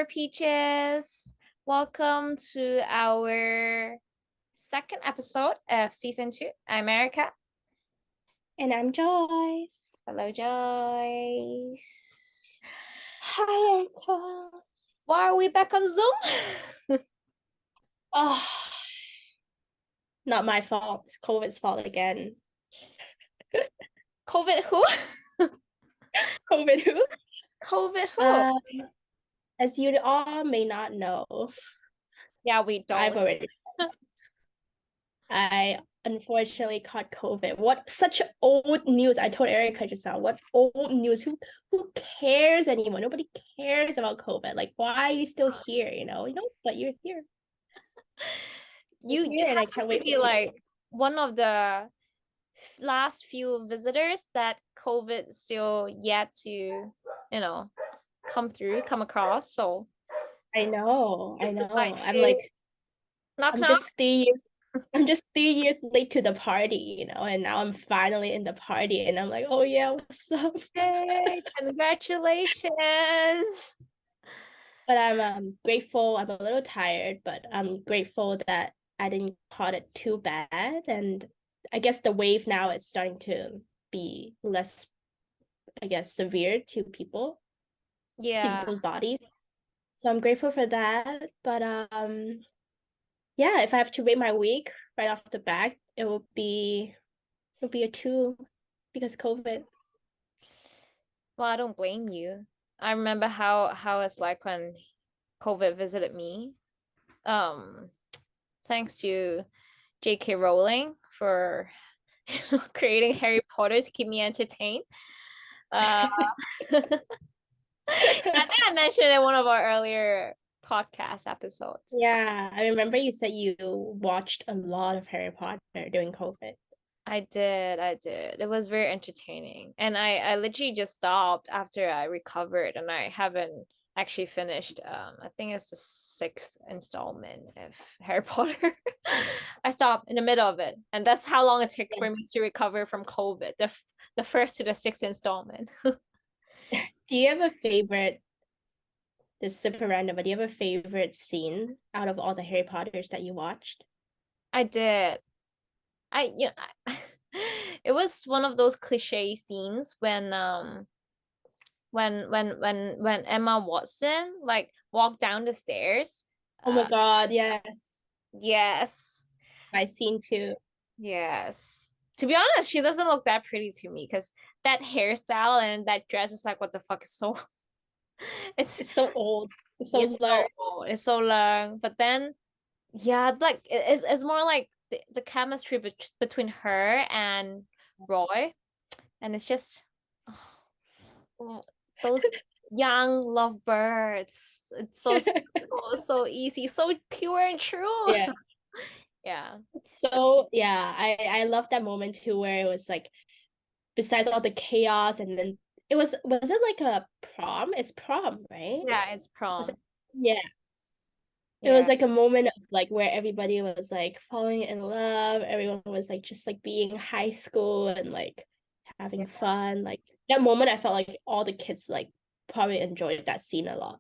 Peaches. Welcome to our second episode of season 2. I'm Erica. And I'm Joyce. Hello, Joyce. Hi, Erica. Why are we back on Zoom? Oh, not my fault. It's COVID's fault again. COVID who? COVID who? COVID who? As you all may not know, Yeah, we don't. I unfortunately caught COVID. What such old news. I told Erica just now, what old news? Who cares anymore? Nobody cares about COVID. Like, why are you still here? But you're here. You and I happen can't to wait. be like one of the last few visitors that COVID still yet to, come across. So I know. it's like I'm like, knock I'm knock. just 3 years. I'm just 3 years late to the party, and now I'm finally in the party, and I'm like, oh yeah, what's up? Yay, congratulations. But I'm grateful. I'm a little tired, but I'm grateful that I didn't caught it too bad. And I guess the wave now is starting to be less, I guess, severe to people's bodies. So I'm grateful for that. But yeah, if I have to rate my week right off the bat, it'll be a 2 because COVID. Well, I don't blame you. I remember how it's like when COVID visited me. Thanks to J.K. Rowling for creating Harry Potter to keep me entertained. I think I mentioned in one of our earlier podcast episodes. Yeah, I remember you said you watched a lot of Harry Potter during COVID. I did. It was very entertaining. And I literally just stopped after I recovered, and I haven't actually finished. I think it's the 6th installment of Harry Potter. I stopped in the middle of it. And that's how long it took for me to recover from COVID. The first to the 6th installment. Do you have a favorite? This is super random, but do you have a favorite scene out of all the Harry Potters that you watched? I did. It was one of those cliche scenes when Emma Watson like walked down the stairs. Oh my God, yes. Yes. My scene too. Yes. To be honest, she doesn't look that pretty to me because that hairstyle and that dress is like, what the fuck is so It's so old. It's so long. It's so long. But then yeah, like it's more like the chemistry between her and Roy. And it's just those young lovebirds. It's so easy, so pure and true. Yeah. Yeah. So yeah, I love that moment too, where it was like, besides all the chaos, and then was it like a prom? It's prom, right? Yeah, it's prom. Yeah. It was like a moment of like where everybody was like falling in love. Everyone was like just like being high school and like having fun. Like that moment, I felt like all the kids like probably enjoyed that scene a lot.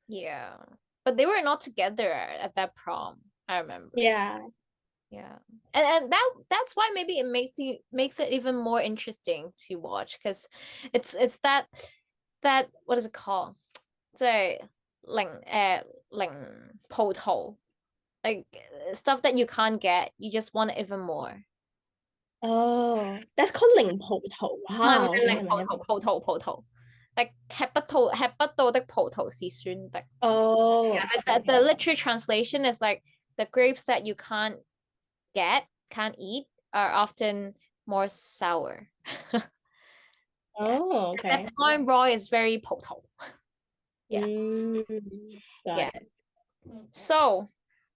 Yeah. But they were not together at that prom, I remember. Yeah. Yeah. And that's why maybe it makes it even more interesting to watch, because it's that what is it called? 即係零葡萄, like stuff that you can't get, you just want it even more. Oh, that's called 零葡萄. Wow. 葡萄 like 吃不到的葡萄是酸的. Oh. The literal translation is like the grapes that you can't eat are often more sour. Oh, okay. That Point Roy is very 葡萄. Yeah. Got it. So,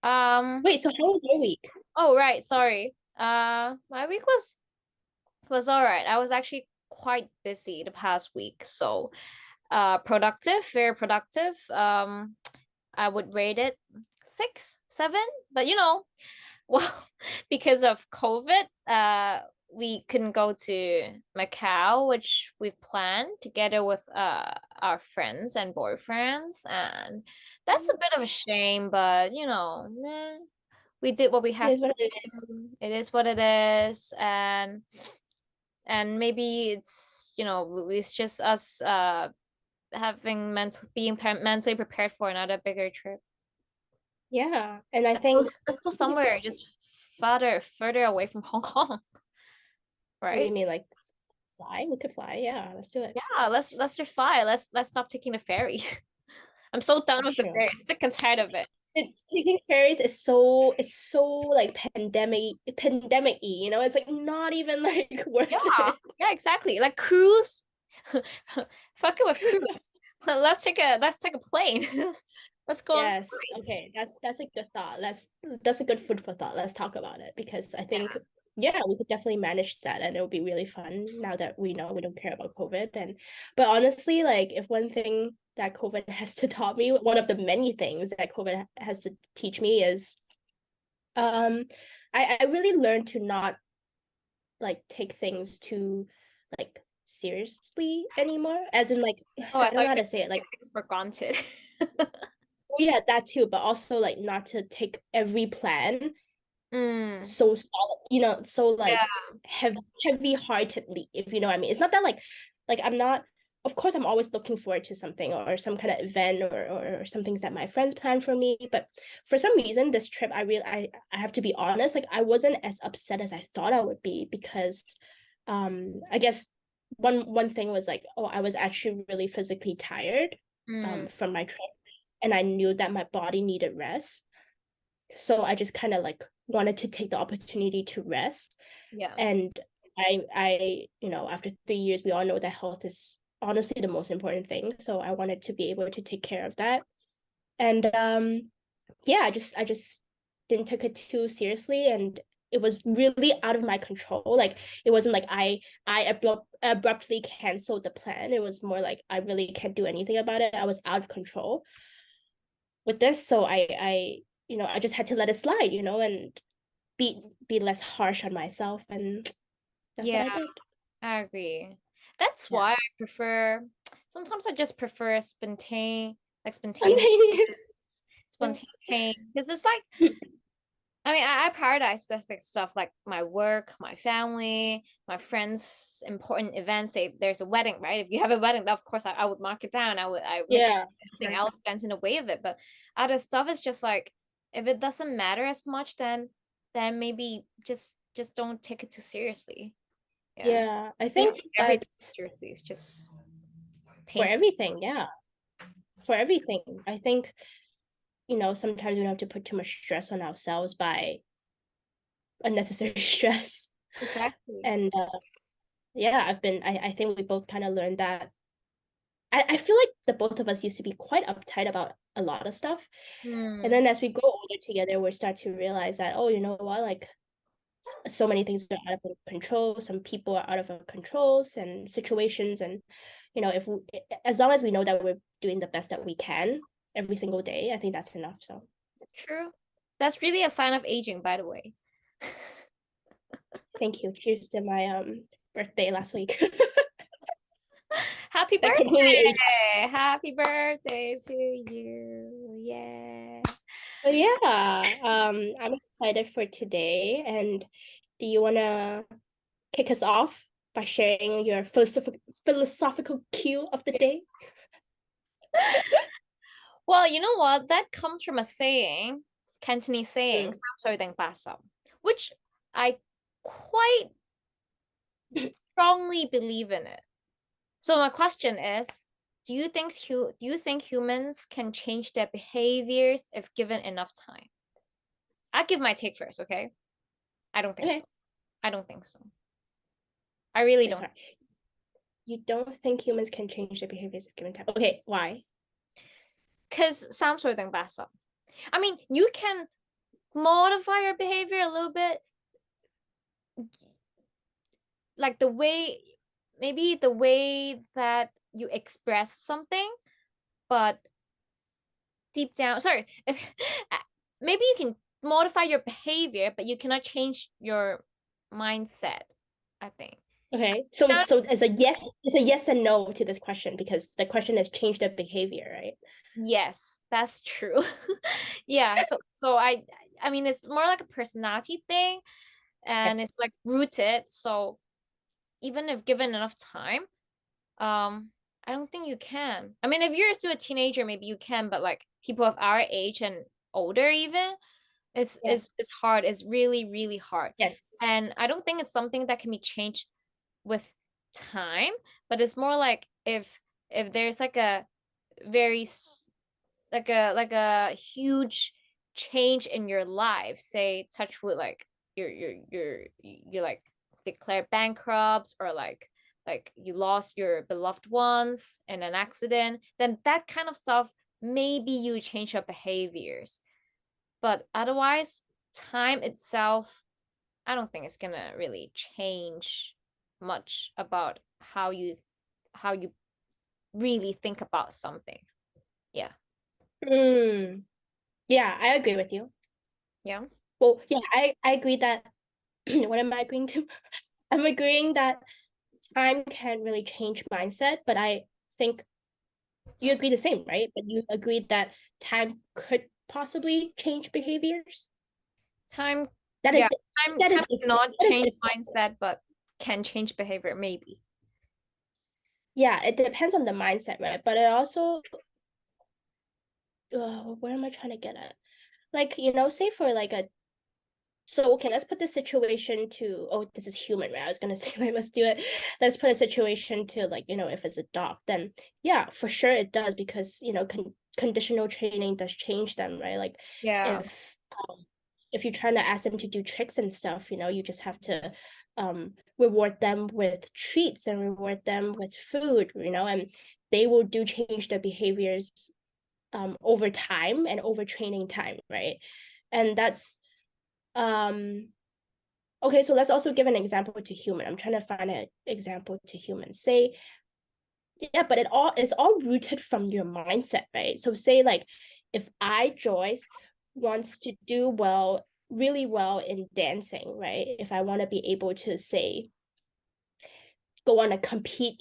wait, so how was your week? Oh, right, sorry. My week was all right. I was actually quite busy the past week, so productive, very productive. I would rate it 6, 7, but well, because of COVID, we couldn't go to Macau, which we've planned together with our friends and boyfriends, and that's a bit of a shame, but we did what we It have is to what it is. do. It is what it is, and maybe it's just us having mentally prepared for another bigger trip. Yeah. And I Let's go, think, let's go somewhere just further away from Hong Kong, what do you right? mean, like fly? We could fly. Yeah, let's do it. Yeah, let's just fly. Let's stop taking the ferries. I'm so done That's with the true. ferries. Sick and tired of it. Taking ferries is so, it's so like pandemic-y, it's like not even like worth Yeah, it. yeah, exactly. Like cruise. Fuck it with cruise. Let's take a plane. Let's go on Yes. flights. Okay. That's a good thought. That's a good food for thought. Let's talk about it because I think, Yeah. yeah, we could definitely manage that and it'll be really fun now that we know we don't care about COVID. And but honestly, like if one thing that COVID has to taught me, one of the many things that COVID has to teach me is um I really learned to not like take things too like seriously anymore. As in like Oh, I I don't thought you know how said to say it. Like, take things for granted. yeah, that too, but also like not to take every plan Mm. so solid, so Yeah. like heavy-heartedly, if you know what I mean. It's not that like I'm not, of course I'm always looking forward to something or some kind of event or some things that my friends plan for me. But for some reason, this trip I have to be honest, like I wasn't as upset as I thought I would be because I guess one thing was like, oh, I was actually really physically tired Mm. from my trip and I knew that my body needed rest. So I just kind of like wanted to take the opportunity to rest. Yeah. And after 3 years, we all know that health is honestly the most important thing. So I wanted to be able to take care of that. And yeah, I just didn't take it too seriously, and it was really out of my control. Like it wasn't like I abruptly canceled the plan. It was more like I really can't do anything about it. I was out of control with this, so I just had to let it slide, and be less harsh on myself, and that's what Yeah, I did. I agree. That's Yeah. why I prefer, sometimes I just prefer spontaneous, Spontaneous. spontaneous, because it's like, I mean, I prioritize this like stuff like my work, my family, my friends, important events. Say if there's a wedding, right? If you have a wedding, of course I would mark it down. I would make sure Yeah, anything sure. else stands in the way of it. But other stuff is just like, if it doesn't matter as much, then maybe just don't take it too seriously. Yeah. Yeah, I When you think take everything that's seriously, it's just for painful. everything. Yeah, for everything. I think, sometimes we don't have to put too much stress on ourselves by unnecessary stress. Exactly. And yeah, I think we both kind of learned that. I feel like the both of us used to be quite uptight about a lot of stuff. And Hmm. then as we grow older together, we start to realize that, oh, you know what, like so many things are out of our control. Some people are out of our controls and situations. And, if we, as long as we know that we're doing the best that we can every single day, I think that's enough. So True. That's really a sign of aging, by the way. thank you. Cheers to my birthday last week. Happy That completely aged. birthday! Happy birthday to you. Yeah. But yeah, I'm excited for today. And do you want to kick us off by sharing your philosophical cue of the day? Well, you know what? That comes from a saying, Cantonese saying, Mm. which I quite strongly believe in it. So my question is, do you think humans can change their behaviors if given enough time? I'll give my take first, okay? I don't think so. Okay. I don't think so. I really Wait, don't. sorry. You don't think humans can change their behaviors at given time? Okay, why? Because I mean, you can modify your behavior a little bit, like maybe the way that you express something, but deep down, sorry, if maybe you can modify your behavior, but you cannot change your mindset. I think. Okay. So Now, it's a yes and no to this question because the question has changed the behavior, right? yes, that's true. Yeah, so I mean it's more like a personality thing and it's Yes. like rooted. So even if given enough time, I don't think you can. I mean, if you're still a teenager, maybe you can, but like people of our age and older even, it's Yeah. it's hard. It's really, really hard. Yes. And I don't think it's something that can be changed with time, but it's more like if there's like a very like a huge change in your life, say touch wood, like you're like declared bankrupt or like you lost your beloved ones in an accident, then that kind of stuff maybe you change your behaviors. But otherwise, time itself, I don't think it's gonna really change much about how you really think about something. Yeah. Mm. Yeah, I agree with you. Yeah. Well, yeah, I agree that what am I agreeing to? I'm agreeing that time can really change mindset, but I think you agree the same, right? But you agreed that time could possibly change behaviors. Time, That is yeah, time cannot that is change different. mindset, but can change behavior, maybe. Yeah, it depends on the mindset, right? But it also where am I trying to get at? Like, say for like a so okay, let's put this situation to this is human, right? I was gonna say like let's do it. Let's put a situation to like, if it's a dog, then yeah, for sure it does because conditional training does change them, right? Like Yeah. if you're trying to ask them to do tricks and stuff, you just have to reward them with treats and reward them with food, and they will do change their behaviors over time and over training time, right? And that's okay, so let's also give an example to human. I'm trying to find an example to human. Say, yeah, but it's all rooted from your mindset, right? So say like if I, Joyce, wants to do well, really well in dancing, right? If I want to be able to say go on a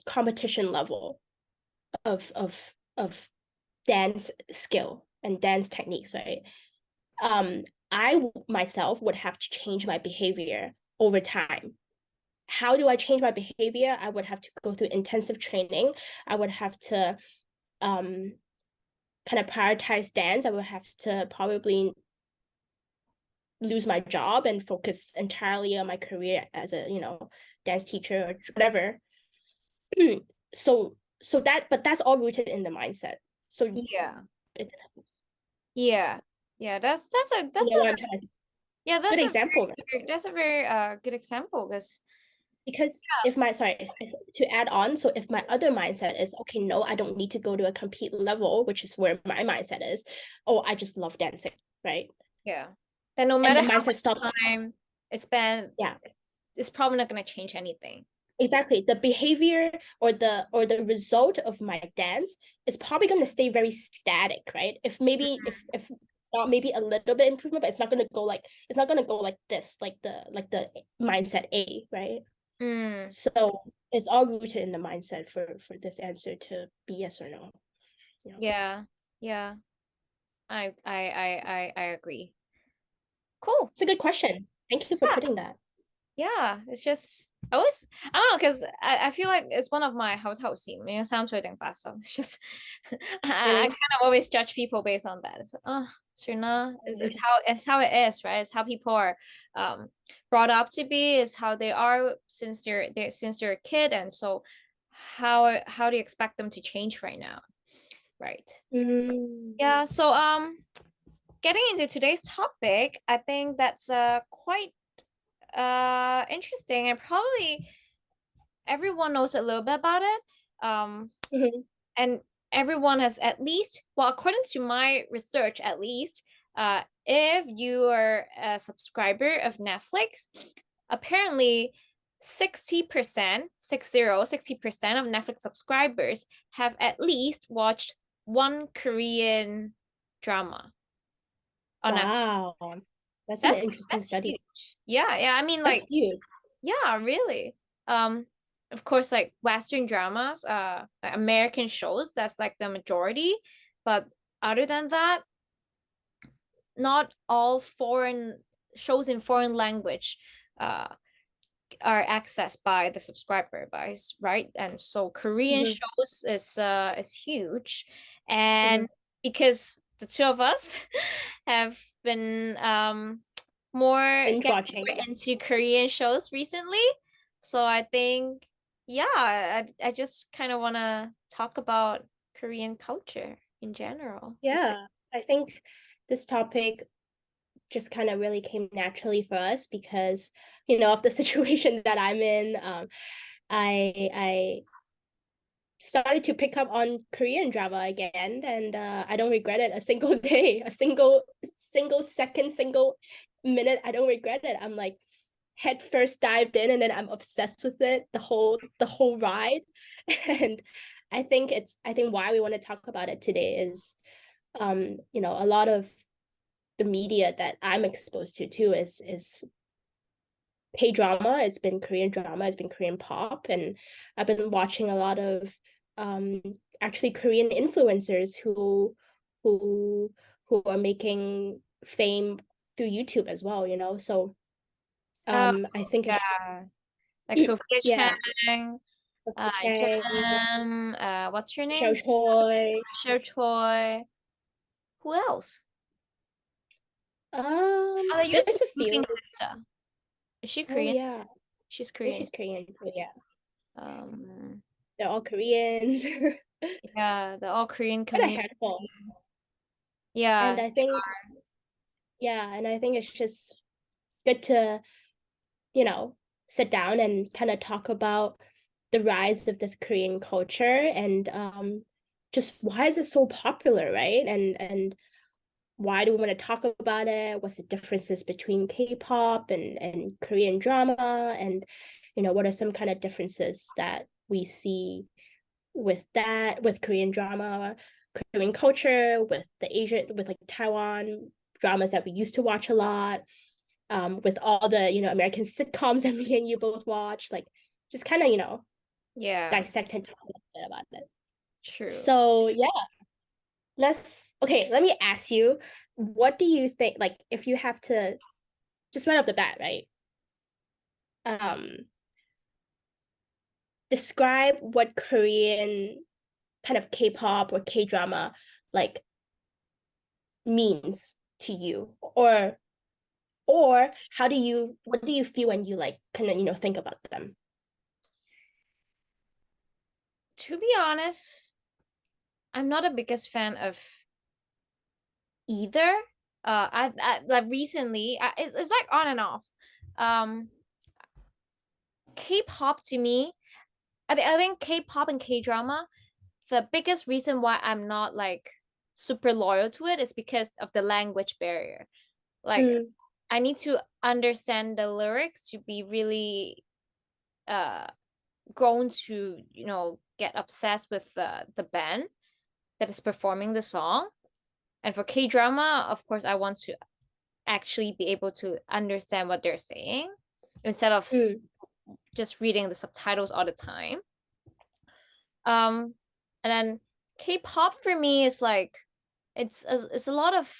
competition level of dance skill and dance techniques, right? Um, I myself would have to change my behavior over time. How do I change my behavior? I would have to go through intensive training. I would have to um kind of prioritize dance. I would have to probably lose my job and focus entirely on my career as a, dance teacher or whatever. So but that's all rooted in the mindset. So Yeah. it depends. Yeah. Yeah. You know what I'm trying to yeah, good example, right? that's a very good example because Because if my sorry to add on, so if my other mindset is okay, no, I don't need to go to a compete level, which is where my mindset is. Oh, I just love dancing, right? yeah. Then no And matter the how mindset much stops. time it's spent, Yeah, it's probably not gonna change anything. exactly. The behavior or the result of my dance is probably going to stay very static, right? If not maybe a little bit improvement, but it's not going to go like this, like the mindset A, right? Mm, So it's all rooted in the mindset for this answer to be yes or no. Yeah. yeah. Yeah. I agree. Cool. It's a good question. Thank you for Yeah. putting that. Yeah, it's just I don't know because I feel like it's one of my 口头禪，因为相對定發音 it's just I kind Really of always judge people based on that. So, oh, sure, interesting. it's how it is, right? It's how people are brought up to be, it's how they are since they're a kid, and so how do you expect them to change right now, right? Mm. Yeah, so getting into today's topic, I think that's quite interesting and probably everyone knows a little bit about it. Mhm. And everyone has at least, well, according to my research, at least, if you are a subscriber of Netflix, apparently 60% of Netflix subscribers have at least watched one Korean drama on Netflix. Wow. That's an That's interesting that's study. huge. Yeah, yeah. I mean, That's like, huge. yeah, really. Of course, like Western dramas, like American shows, that's like the majority. But other than that, not all foreign shows in foreign language uh are accessed by the subscriber base, right? And so Korean Mm-hmm. shows is huge, and Mm-hmm. because the two of us have been more Binge getting watching. more into Korean shows recently, so I think yeah, I just kind of want to talk about Korean culture in general. Yeah, I think this topic just kind of really came naturally for us because, of the situation that I'm in. I started to pick up on Korean drama again, and I don't regret it a single day, a single second, single minute. I don't regret it. I'm like head first dived in, and then I'm obsessed with it the whole ride. And I think why we want to talk about it today is, a lot of the media that I'm exposed to too is K drama. It's been Korean drama. It's been Korean pop, and I've been watching a lot of um actually Korean influencers who who are making fame through YouTube as well. So Oh I think it's yeah, like Sophia yeah, Chang, Chang, Jem, what's her Xiao name? Choi. Sure Choi. Who else? Oh, there used to There's be a few. Sleeping Sister. Is she Oh Korean? yeah, I She's think Korean. she's Korean. But yeah, Um, they're all Koreans. yeah, the all Korean Quite a community. handful. And Yeah, I think, yeah, and I think it's just good to, you know, sit down and kind of talk about the rise of this Korean culture and just why is it so popular, right? And why do we want to talk about it? What's the differences between K-pop and Korean drama? And, what are some kind of differences that we see with that, with Korean drama, Korean culture, with the Asia, with like Taiwan dramas that we used to watch a lot, with all the American sitcoms that me and you both watch, like just kind of yeah, dissect and talk a little bit about it. true. So yeah, let me ask you, what do you think? Like, if you have to just right off the bat, right? Um, Describe what Korean kind of K-pop or K-drama like means to you, or what do you feel when you like kind of think about them? To be honest, I'm not a biggest fan of either. I like recently, it's like on and off. Um, K-pop to me, I think K-pop and K-drama, the biggest reason why I'm not like super loyal to it is because of the language barrier. Like Mm, I need to understand the lyrics to be really uh grown to, get obsessed with the band that is performing the song. And for K-drama, of course, I want to actually be able to understand what they're saying instead of mm, just reading the subtitles all the time. Um, and then K-pop for me is like it's a lot of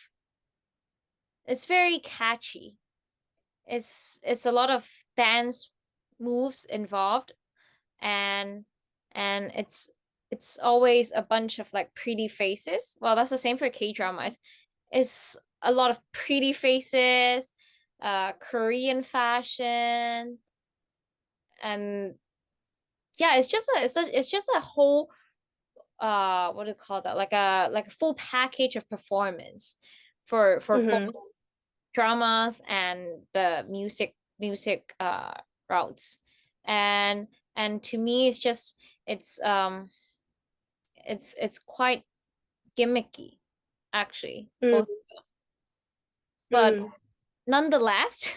it's very catchy. It's a lot of dance moves involved, and it's always a bunch of like pretty faces. Well, that's the same for K-dramas. It's a lot of pretty faces, Korean fashion, and yeah, it's just a whole what do you call that? Like a full package of performance for both mm-hmm, dramas and the music routes. And and to me it's quite gimmicky actually, mm, both. But mm, nonetheless,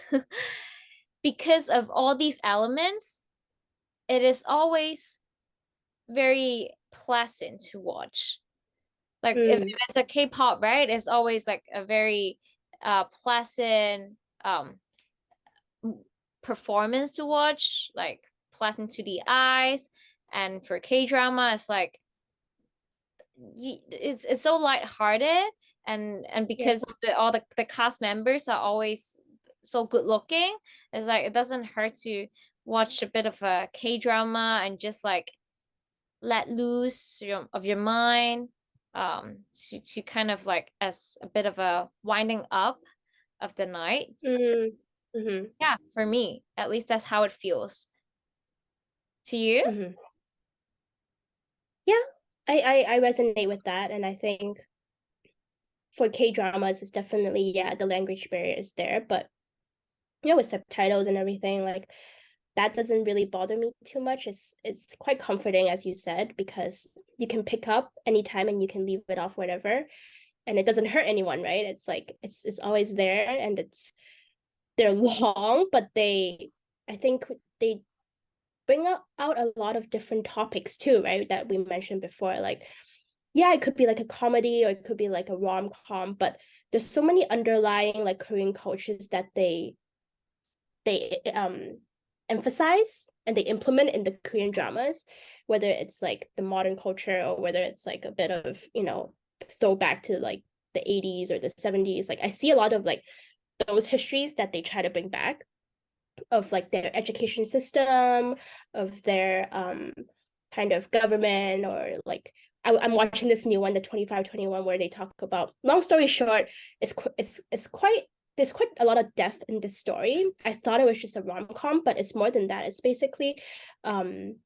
because of all these elements, it is always very pleasant to watch. Like if mm, it's a K-pop, right? It's always like a very pleasant performance to watch, like pleasant to the eyes. And for K-drama, it's like it's so lighthearted, and Yeah. because all the cast members are always so good looking, it's like it doesn't hurt to watch a bit of a K-drama and just like let loose of your mind, to kind of like as a bit of a winding up of the night. Mm-hmm. Yeah, for me at least that's how it feels. To you? Mm-hmm. Yeah, I resonate with that, and I think for K dramas, it's definitely, yeah, the language barrier is there, but with subtitles and everything, like that doesn't really bother me too much. It's quite comforting, as you said, because you can pick up anytime and you can leave it off whenever, and it doesn't hurt anyone, right? It's like it's always there, and they're long, but I think they bring out a lot of different topics too, right? That we mentioned before, like yeah, it could be like a comedy or it could be like a rom-com, but there's so many underlying like Korean cultures that they emphasize and they implement in the Korean dramas, whether it's like the modern culture or whether it's like a bit of, throwback to like the 80s or the 70s. Like I see a lot of like those histories that they try to bring back of like their education system, of their kind of government, or like I'm watching this new one, the 2521, where they talk about, long story short, it's quite there's quite a lot of depth in this story. I thought it was just a rom-com, but it's more than that. It's basically um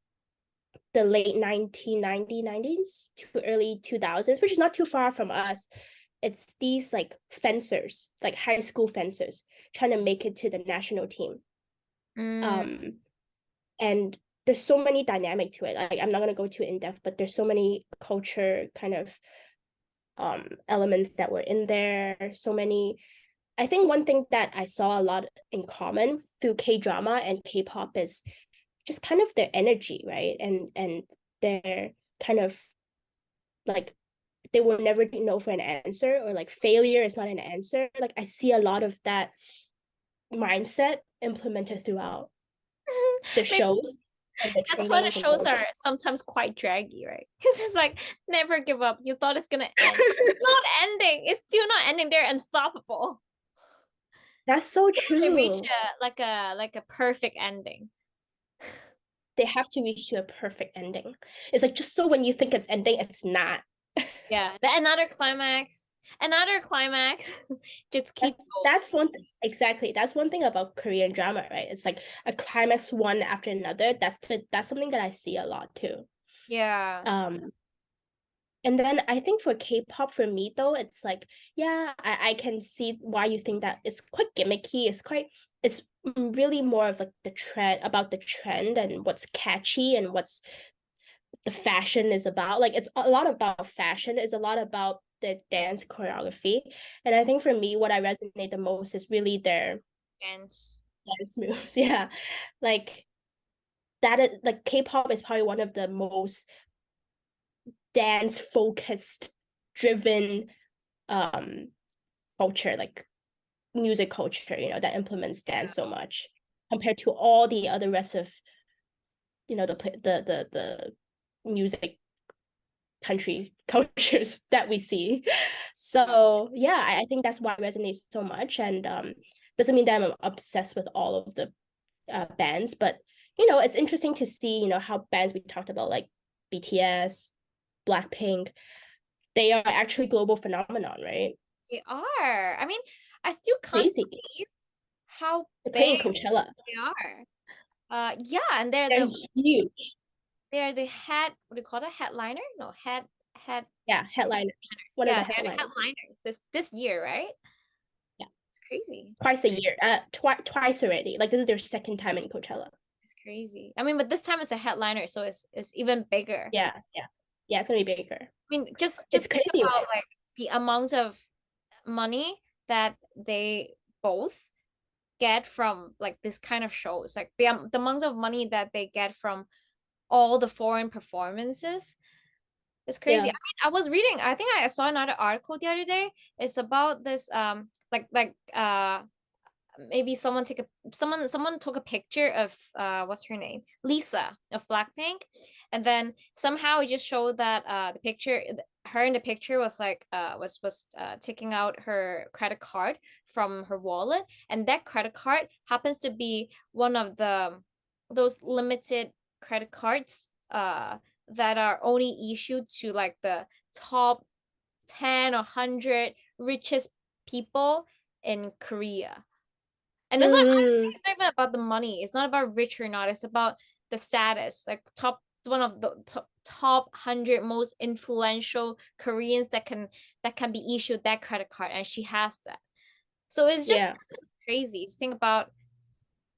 the late 1990s to early 2000s, which is not too far from us. It's these like fencers, like high school fencers, trying to make it to the national team. Mm, um and there's so many dynamic to it. Like I'm not going to go too in depth, but there's so many culture kind of elements that were in there. So many. I think one thing that I saw a lot in common through K drama and K-pop is just kind of their energy, right? And their kind of like, they will never know for an answer, or like failure is not an answer. Like I see a lot of that mindset implemented throughout the maybe shows and the that's why the trainings and shows all. are sometimes quite draggy, right? Because it's like never give up. You thought it's gonna end. It's not ending. It's still not ending. They're unstoppable. That's so They reach true. a perfect ending. They have to reach to a perfect ending. It's like, just so when you think it's ending, it's not. Yeah, another climax, just keep That's one thing. Exactly. That's one thing about Korean drama, right? It's like a climax one after another. That's something that I see a lot too. yeah. Um, and then I think for K-pop, for me though, it's like, yeah, I can see why you think that it's quite gimmicky. It's really more of like the trend, about the trend and what's catchy and what's the fashion is about. Like it's a lot about fashion, it's a lot about the dance choreography. And I think for me, what I resonate the most is really their Dance. dance moves. Yeah. Like that is like, K-pop is probably one of the most dance focused, driven um culture, like music culture, that implements dance so much compared to all the other rest of, the music country cultures that we see. So yeah, I think that's why it resonates so much. And doesn't mean that I'm obsessed with all of the bands, but it's interesting to see, how bands we talked about, like BTS, Blackpink, they are actually global phenomenon, right? They are. I mean, I still can't Crazy. believe how They're big playing Coachella. they are. Yeah, and they're They're huge. the head, what do you call that? Headliner? No, head. Yeah, headliners. One of Yeah, the they're the headliners. headliners this year, right? Yeah, It's crazy. twice a year. Twice already. Like this is their second time in Coachella. It's crazy. I mean, but this time it's a headliner, so it's even bigger. Yeah, yeah, yeah. It's gonna be bigger. I mean, It's just think crazy, about right? like the amount of money that they both get from like this kind of shows, like the amount of money that they get from all the foreign performances. It's crazy. I Yeah. mean, I was reading, I think I saw another article the other day. It's about this like maybe someone took a picture of what's her name, Lisa of Blackpink, and then somehow it just showed that the picture, her in the picture was like was taking out her credit card from her wallet, and that credit card happens to be one of those limited credit cards that are only issued to like the top 10 or 100 richest people in Korea. And it's not, Mm, it's not even about the money. It's not about rich or not. It's about the status. Like top one of the top 100 most influential Koreans that can be issued that credit card, and she has that. So yeah. it's crazy. Think about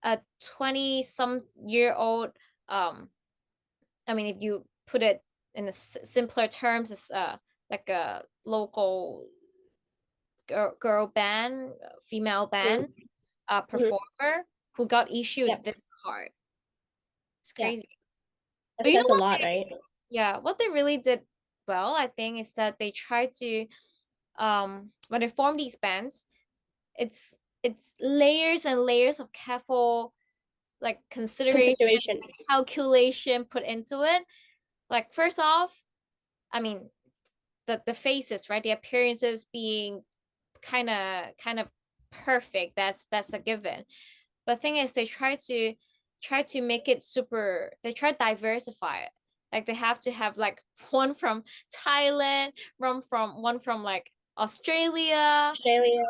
a 20 some year old, I mean, if you put it in a simpler terms, it's like a local girl band, female band, Mm-hmm. Mm-hmm. performer who got issued Yep. this card. It's Yeah. crazy. That But you know says a what lot, right? yeah, what they really did well, I think, is that they tried to when they form these bands, it's it's layers and layers of careful like consideration, Considerations. calculation put into it. Like first off, I mean, the faces, right? The appearances being kind of perfect. That's a given. But thing is, they try to make it super. They try to diversify it. Like they have to have like one from Thailand, one from like Australia, Australia.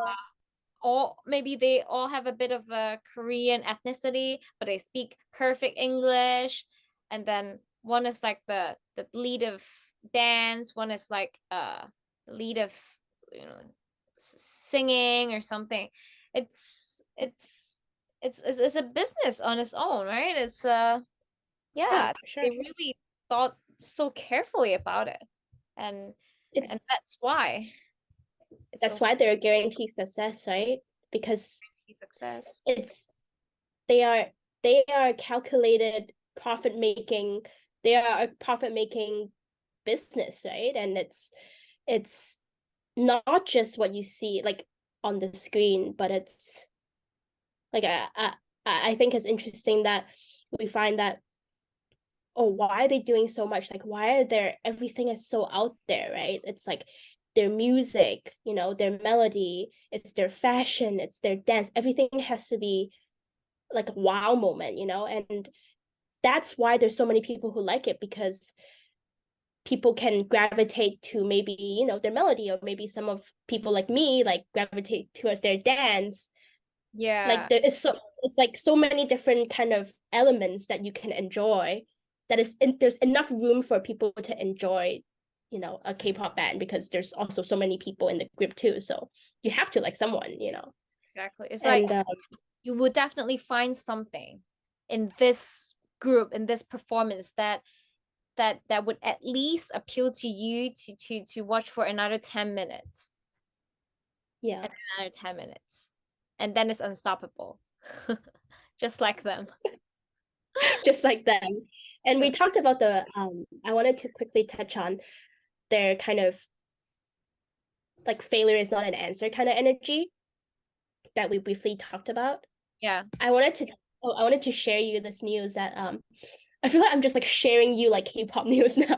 or maybe they all have a bit of a Korean ethnicity, but they speak perfect English. And then one is like the lead of dance, one is like the lead of singing or something. It's it's a business on its own, right? It's Yeah, yeah, for sure. they really thought so carefully about it. And that's It's why it's so that's why they're guaranteed success, right? Because success. it's they are they are calculated profit making. They are a profit making business, right? And it's not just what you see like on the screen, but it's like I think it's interesting that we find that, oh, why are they doing so much? Like, why are there everything is so out there, right? It's like their music, their melody, it's their fashion, it's their dance. Everything has to be like a wow moment, and that's why there's so many people who like it, because people can gravitate to maybe, their melody, or maybe some of people like me like gravitate towards their dance. Like Yeah, there is so it's like so many different kind of elements that you can enjoy, that there's enough room for people to enjoy, a K-pop band, because there's also so many people in the group too, so you have to like someone. exactly. It's like And you would definitely find something in this group, in this performance that would at least appeal to you to watch for another 10 minutes yeah. and another 10 minutes. And then it's unstoppable. Just like them. Just like them. And we talked about I wanted to quickly touch on their kind of like failure is not an answer kind of energy that we briefly talked about. Yeah. I wanted to share you this news that I feel like I'm just like sharing you like K-pop news now.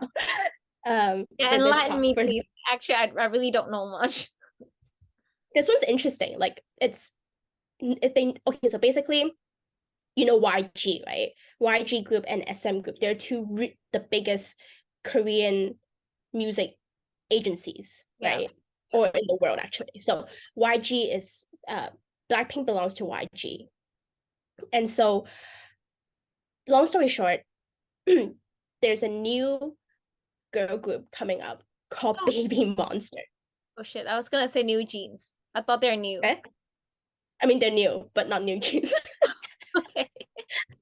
Yeah, For this enlighten talk. me, For please. Actually, I really don't know much. this one's interesting. Like okay, so basically, YG, right? YG Group and SM Group. They're the biggest Korean music agencies, Yeah. right? Or in the world actually. So YG is Blackpink belongs to YG. And so long story short, there's a new girl group coming up called Oh, Baby Monster. oh shit. I was gonna say new jeans. I thought they're new. Okay? I mean, they're new, but not new jeans. Okay.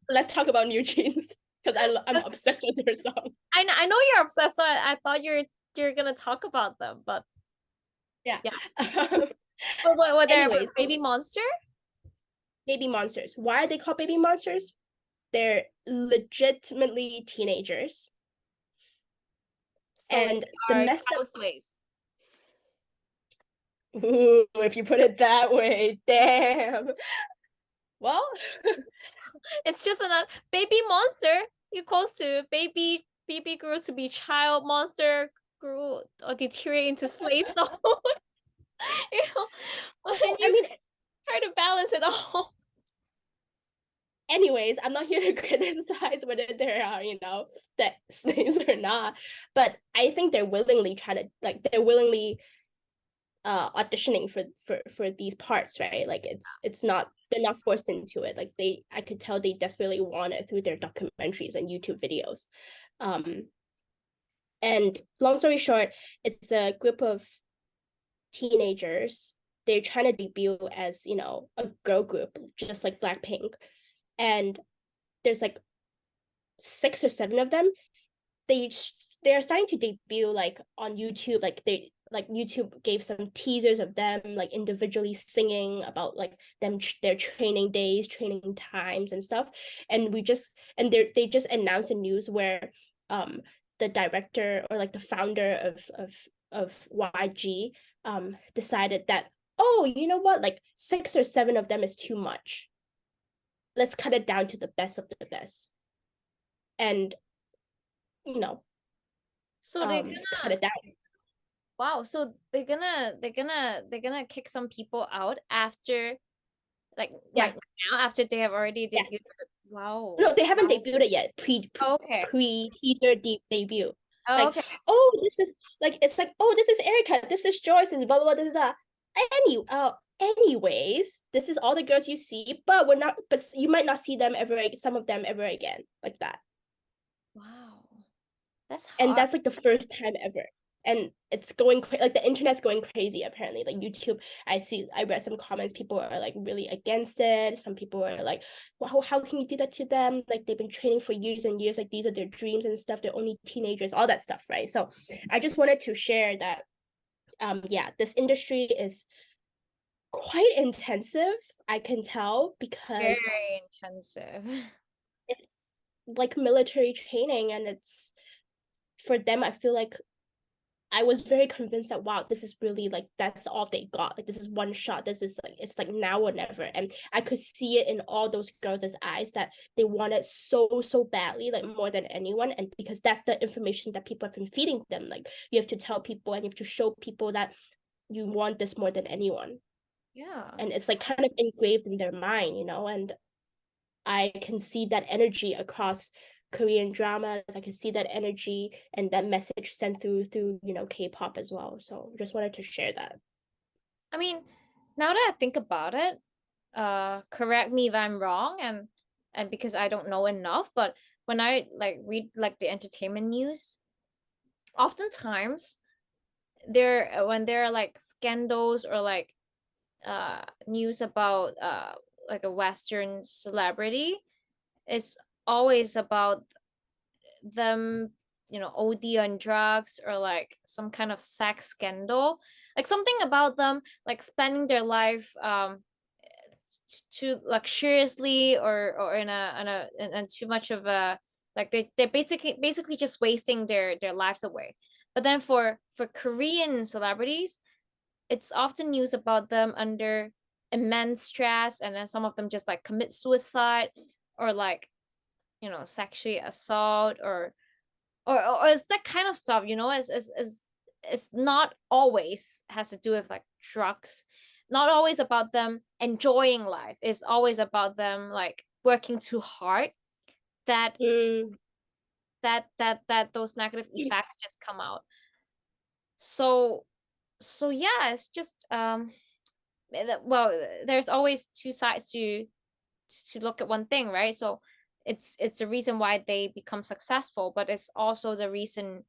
Let's talk about new jeans, because I'm obsessed with their song. I know you're obsessed, so I thought you're gonna talk about them, but Yeah. yeah. Um, What they're anyways, baby monster? Baby Monsters. Why are they called Baby Monsters? They're legitimately teenagers. So they And the are messed up, child slaves. ooh, if you put it that way, damn. Well, It's just another baby monster equals to baby grew to be child, monster grew or deteriorate into slave. So you know, when I you mean, try to balance it all. anyways, I'm not here to criticize whether there are, that slaves or not, but I think they're willingly trying to, like, they're willingly auditioning for these parts, right? Like, it's not, they're not forced into it. Like, I could tell they desperately want it through their documentaries and YouTube videos. And long story short, it's a group of teenagers. They're trying to debut as, a girl group, just like Blackpink. And there's like 6 or 7 of them. They're starting to debut like on YouTube. Like YouTube gave some teasers of them like individually singing about like their training days, training times and stuff. And they just announced the news where the director or like the founder of YG decided that, oh, you know what, like 6 or 7 of them is too much. Let's cut it down to the best of the best. And you know So they're cut gonna it down. wow. So they're gonna kick some people out after like Yeah. right now after they have already Yeah. debuted. Wow. No, they haven't debuted it yet. Okay. Pre teaser debut. Oh, Like, okay. oh, this is like, it's like, oh, this is Erica, this is Joyce, this is blah blah blah, this is that. Anyways, this is all the girls you see, but you might not see them ever, some of them ever again, like that. Wow. That's And hot. that's like the first time ever. And it's going like the internet's going crazy apparently. Like YouTube, I read some comments, people are like really against it. Some people are like, wow, how can you do that to them? Like, they've been training for years and years, like these are their dreams and stuff, they're only teenagers, all that stuff, right? So I just wanted to share that yeah, this industry is quite intensive, I can tell, because Very intensive. it's like military training, and it's, for them, I feel like I was very convinced that, wow, this is really like, that's all they got. Like, this is one shot. This is like, it's like now or never. And I could see it in all those girls' eyes that they want it so, so badly, like more than anyone. And because that's the information that people have been feeding them. Like, you have to tell people and you have to show people that you want this more than anyone. Yeah. And it's like kind of engraved in their mind, and I can see that energy across Korean dramas. I can see that energy and that message sent through K-pop as well. So just wanted to share that. I mean, now that I think about it, correct me if I'm wrong, and because I don't know enough, but when I like read like the entertainment news, oftentimes there are like scandals or like news about like a Western celebrity, it's always about them, OD on drugs or like some kind of sex scandal, like something about them like spending their life too luxuriously or in too much of a like they're basically just wasting their lives away. But then for Korean celebrities, it's often news about them under immense stress, and then some of them just like commit suicide or like sexually assault or it's that kind of stuff, it's not always has to do with like drugs, not always about them enjoying life, it's always about them like working too hard, that Mm, those negative effects just come out. So yeah, it's just well, there's always two sides to look at one thing, right? So it's the reason why they become successful, but it's also the reason,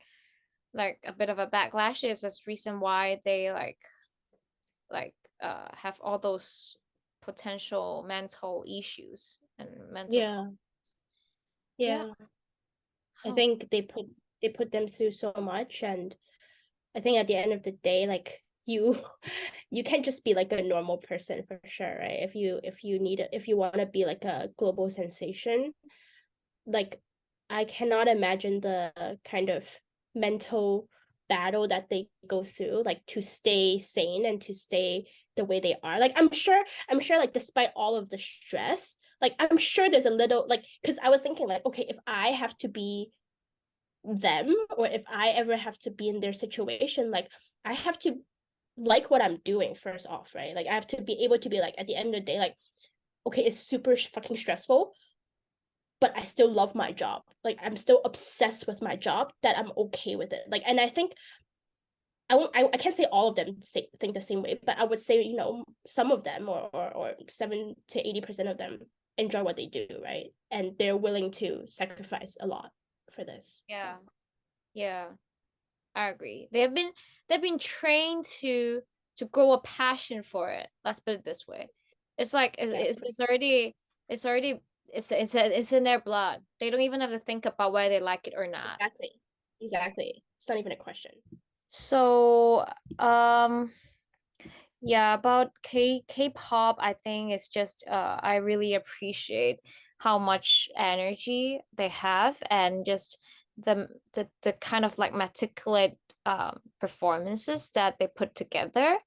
like a bit of a backlash is this reason why they like have all those potential mental issues and mental yeah, problems. Yeah. yeah. I Huh. think they put them through so much, and I think at the end of the day, like, you can't just be like a normal person for sure, right? If you want to be like a global sensation, like, I cannot imagine the kind of mental battle that they go through, like to stay sane and to stay the way they are. Like I'm sure like despite all of the stress, like I'm sure there's a little like, because I was thinking like, okay, if I have to be them, or if I ever have to be in their situation, like I have to like what I'm doing first off, right? Like I have to be able to be like, at the end of the day, like, okay, it's super fucking stressful, but I still love my job. Like I'm still obsessed with my job, that I'm okay with it. Like, and I think I can't say all of them think the same way, but I would say, some of them, or 7 to 80% of them enjoy what they do, right? And they're willing to sacrifice a lot for this. So Yeah. Yeah. I agree. They've been trained to grow a passion for it. Let's put it this way. It's like exactly. it's already it's in their blood. They don't even have to think about whether they like it or not. Exactly. Exactly. It's not even a question. So, yeah, about K-pop, I think it's just I really appreciate how much energy they have, and just the kind of like meticulous performances that they put together.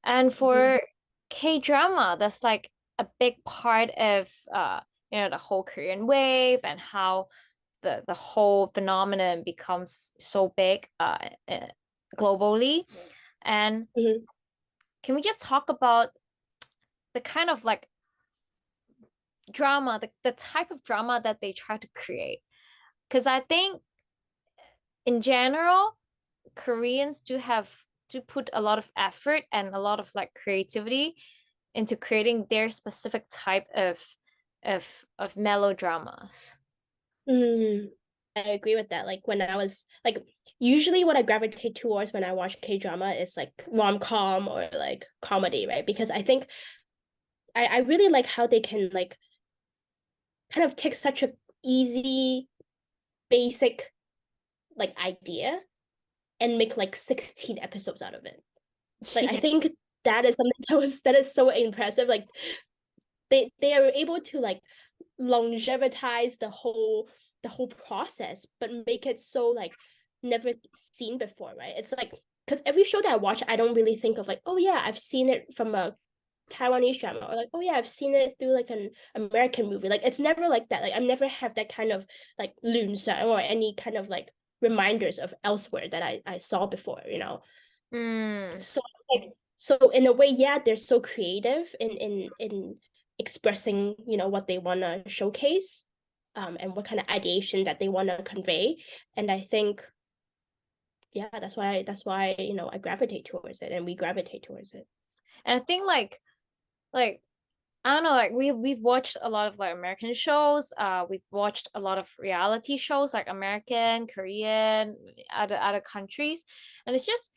And Mhm. for K-drama, that's like a big part of the whole Korean wave, and how the whole phenomenon becomes so big globally. And Mhm. can we just talk about the kind of like drama, the type of drama that they try to create? Because I think in general, Koreans do put a lot of effort and a lot of like creativity into creating their specific type of melodramas. Mm, I agree with that. Like when I was like, usually what I gravitate towards when I watch K-drama is like rom-com or like comedy, right? Because I think I really like how they can like kind of take such a easy, basic like idea and make like 16 episodes out of it. Like I Yeah. think that is something that is so impressive. Like they are able to like longevitize the whole process, but make it so like never seen before, right? It's like, because every show that I watch, I don't really think of like, oh yeah, I've seen it from a Taiwanese drama, or like, oh yeah, I've seen it through like an American movie. Like it's never like that. Like I never have that kind of like lunsa or any kind of like reminders of elsewhere that I saw before. Mm. So like, so in a way, yeah, they're so creative in expressing, what they want to showcase, and what kind of ideation that they want to convey. And I think, yeah, that's why I gravitate towards it, and we gravitate towards it. And I think like I don't know, like we've watched a lot of like American shows. We've watched a lot of reality shows like American, Korean, other countries, and it's just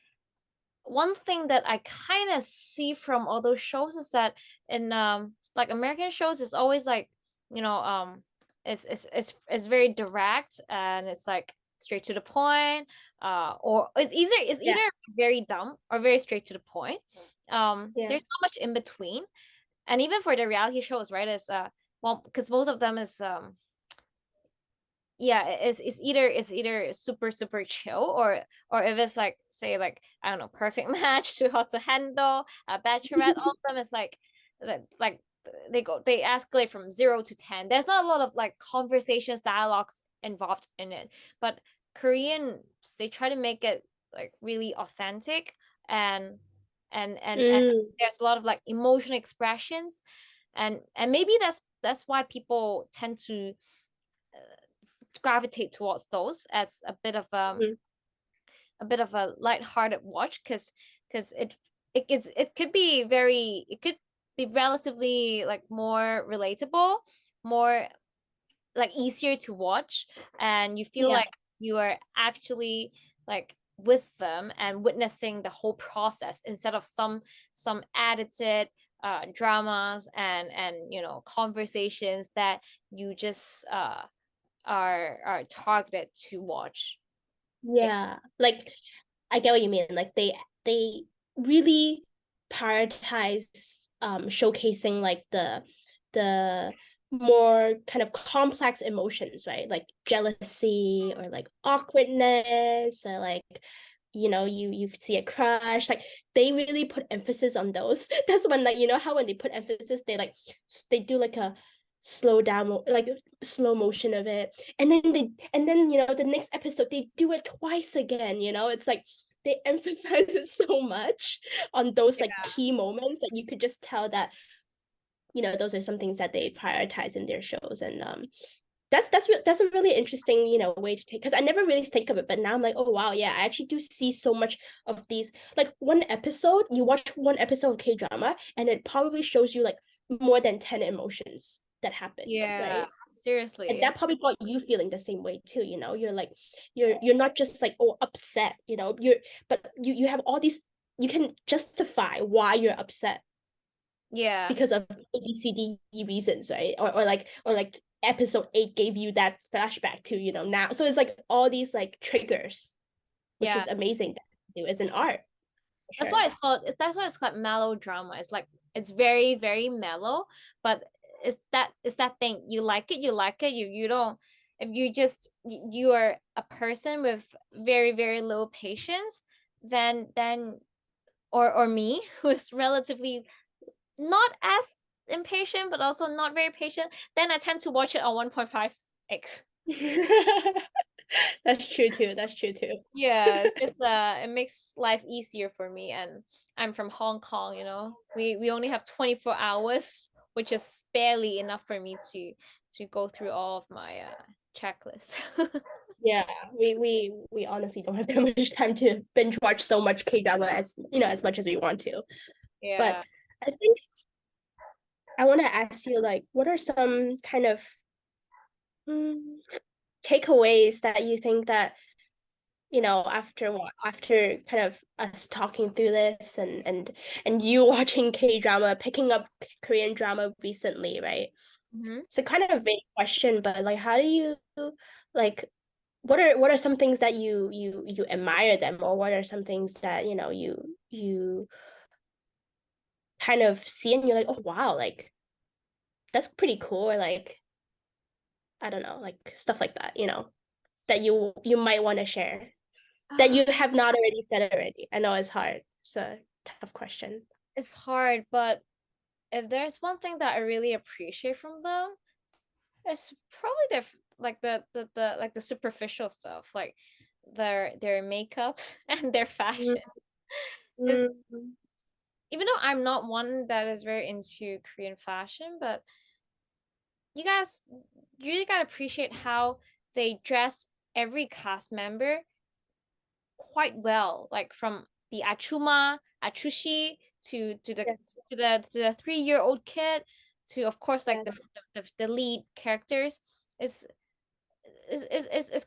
one thing that I kind of see from all those shows is that in like American shows, it's always like you know it's very direct, and it's like straight to the point, or it's Yeah, either very dumb or very straight to the point. yeah, There's not much in between. And even for the reality shows, right, is well, because most of them is yeah, it's either super super chill, or if it's like, say, like, I don't know, perfect match, too hot to handle, bachelorette, all of them is like they escalate from 0 to 10. There's not a lot of like conversations, dialogues involved in it, but Koreans, they try to make it like really authentic, and and mm, there's a lot of like emotional expressions, and maybe that's why people tend to gravitate towards those as mm, a bit of a light-hearted watch, because it could be relatively like more relatable, more like easier to watch, and you feel yeah, like you are actually like with them and witnessing the whole process, instead of some edited dramas and conversations that you just are targeted to watch. It, yeah. Like I get what you mean. Like they really prioritize showcasing like the more kind of complex emotions, right? Like jealousy or like awkwardness or like you see a crush, like they really put emphasis on those. That's when, like, how when they put emphasis, they do like a slow down, like slow motion of it, and then the next episode they do it twice again. It's like they emphasize it so much on those like Yeah. key moments that you could just tell that those are some things that they prioritize in their shows. And that's a really interesting way to take, because I never really think of it, but now I'm like, oh wow, yeah, I actually do see so much of these. Like, you watch one episode of K-drama and it probably shows you like more than 10 emotions that happen, Yeah, right? And seriously. that probably got you feeling the same way too. You're like, you're not just like, oh, upset, but you have all these, you can justify why you're upset Yeah. because of ABCD reasons, right? Or like episode 8 gave you that flashback to now. So it's like all these like triggers, which Yeah. is amazing to do as an art, for That's sure. why it's called that's why it's called melodrama. It's like it's very, very mellow, but it's that thing. You like it, you like it. You don't, if you just you are a person with very, very low patience, then or me who's relatively not as impatient but also not very patient, then I tend to watch it on 1.5x. That's true too. That's true too. Yeah, because it makes life easier for me, and I'm from Hong Kong, We only have 24 hours, which is barely enough for me to go through all of my checklist. Yeah, we honestly don't have that much time to binge watch so much K-drama as much as we want to. But Yeah. I think I want to ask you, like, what are some kind of mm, takeaways that you think that after kind of us talking through this, and you watching K-drama, picking up Korean drama recently, right? Hmm. It's a kind of a vague question, but like, how do you, like, what are some things that you admire them, or what are some things that you kind of see and you're like, oh wow, like that's pretty cool, or like, I don't know, like stuff like that, that you might want to share, that you have not already said already. I know it's hard. It's a tough question. It's hard, but if there's one thing that I really appreciate from them, it's probably the superficial stuff, like their makeups and their fashion. Because Mm-hmm. even though I'm not one that is very into Korean fashion, but you guys really gotta appreciate how they dressed every cast member quite well, like from the Achuma, Achushi to the Yes. to the 3-year-old kid, to of course like Yes. the lead characters. Is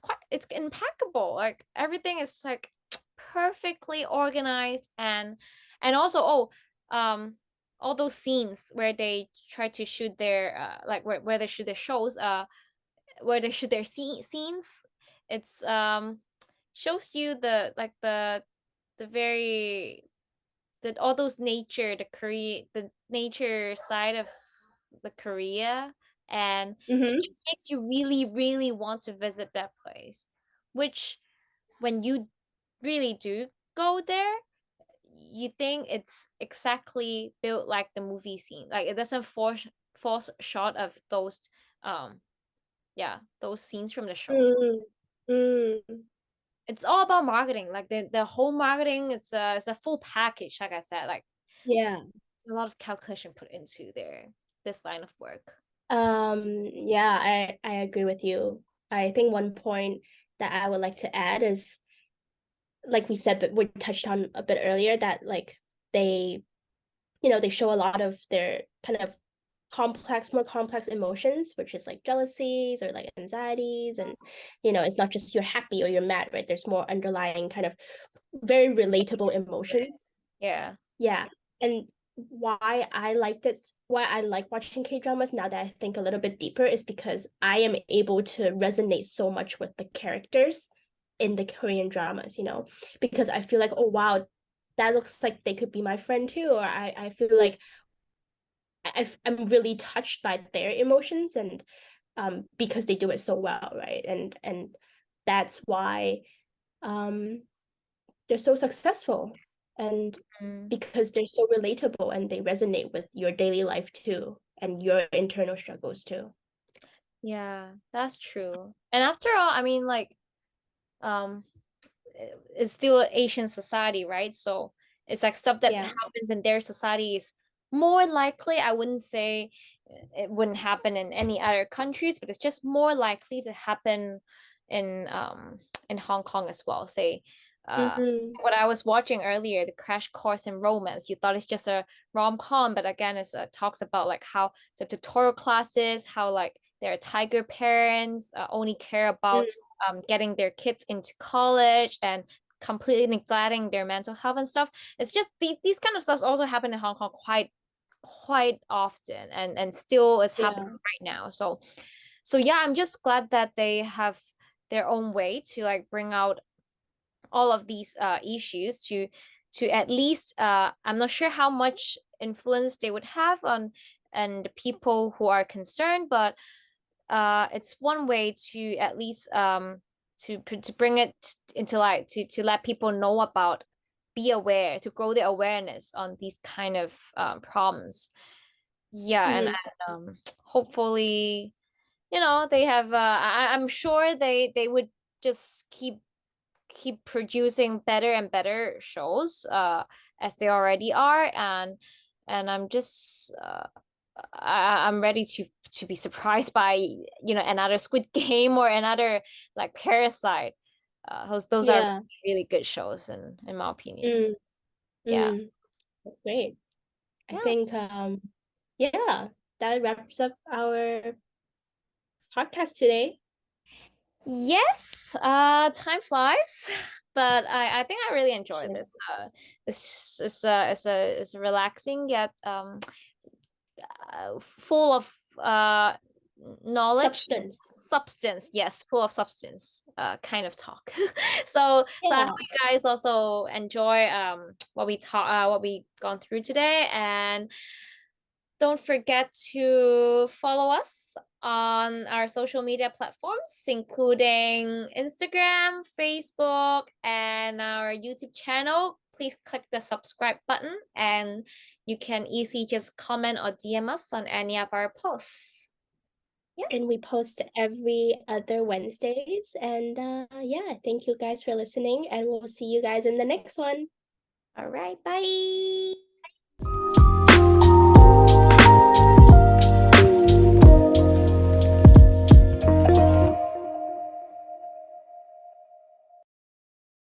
quite, it's impeccable. Like everything is like perfectly organized, and also all those scenes where they try to shoot their like where they shoot their shows, where they shoot their scenes. It's shows you the very the all those nature, the nature side of the Korea, and it Mm-hmm. just makes you really, really want to visit that place, which when you really do go there, you think it's exactly built like the movie scene. Like it doesn't force shot of those um yeah, those scenes from the shows. Mm-hmm. It's all about marketing. Like the whole marketing, it's a full package, like I said. Like Yeah. a lot of calculation put into this line of work. Yeah, I agree with you. I think one point that I would like to add is, like we said, but we touched on a bit earlier, that like they they show a lot of their kind of more complex emotions, which is like jealousies or like anxieties. And it's not just you're happy or you're mad, right? There's more underlying kind of very relatable emotions. Yeah. Yeah. And why I like watching K-dramas now that I think a little bit deeper, is because I am able to resonate so much with the characters in the Korean dramas, because I feel like, oh wow, that looks like they could be my friend too. Or I feel like I'm really touched by their emotions, and because they do it so well, right? And that's why um they're so successful, and Mm. because they're so relatable and they resonate with your daily life too and your internal struggles too. Yeah, that's true. And after all, I mean, like, um, it's still an Asian society, right? So it's like stuff that Yeah. happens in their society is more likely. I wouldn't say it wouldn't happen in any other countries, but it's just more likely to happen in Hong Kong as well. Say, Mm-hmm. what I was watching earlier, the Crash Course in Romance. You thought it's just a rom-com, but again, it talks about like how the tutorial classes, how like their tiger parents only care about getting their kids into college and completely neglecting their mental health and stuff. It's just these kind of stuff also happen in Hong Kong quite often and still is happening Yeah. right now. So yeah, I'm just glad that they have their own way to like bring out all of these issues to at least I'm not sure how much influence they would have on and the people who are concerned, but it's one way to at least to bring it into light to let people know about, be aware, to grow the awareness on these kind of problems. Yeah, Mm-hmm. hopefully, they have I'm sure they would just keep producing better and better shows as they already are, and I'm just I'm ready to be surprised by another Squid Game or another like Parasite. Those are Yeah. really good shows in my opinion. Mm. Yeah. Mm. That's great. I Yeah. think yeah, that wraps up our podcast today. Yes, time flies, but I think I really enjoyed Yeah. this. It's relaxing yet full of knowledge, Substance. substance. Yes, full of substance. Kind of talk. So I hope Yeah. you guys also enjoy what we gone through today, and don't forget to follow us on our social media platforms, including Instagram, Facebook, and our YouTube channel. Please click the subscribe button, and you can easily just comment or DM us on any of our posts. Yeah. And we post every other Wednesdays. And yeah, thank you guys for listening. And we'll see you guys in the next one. All right. Bye.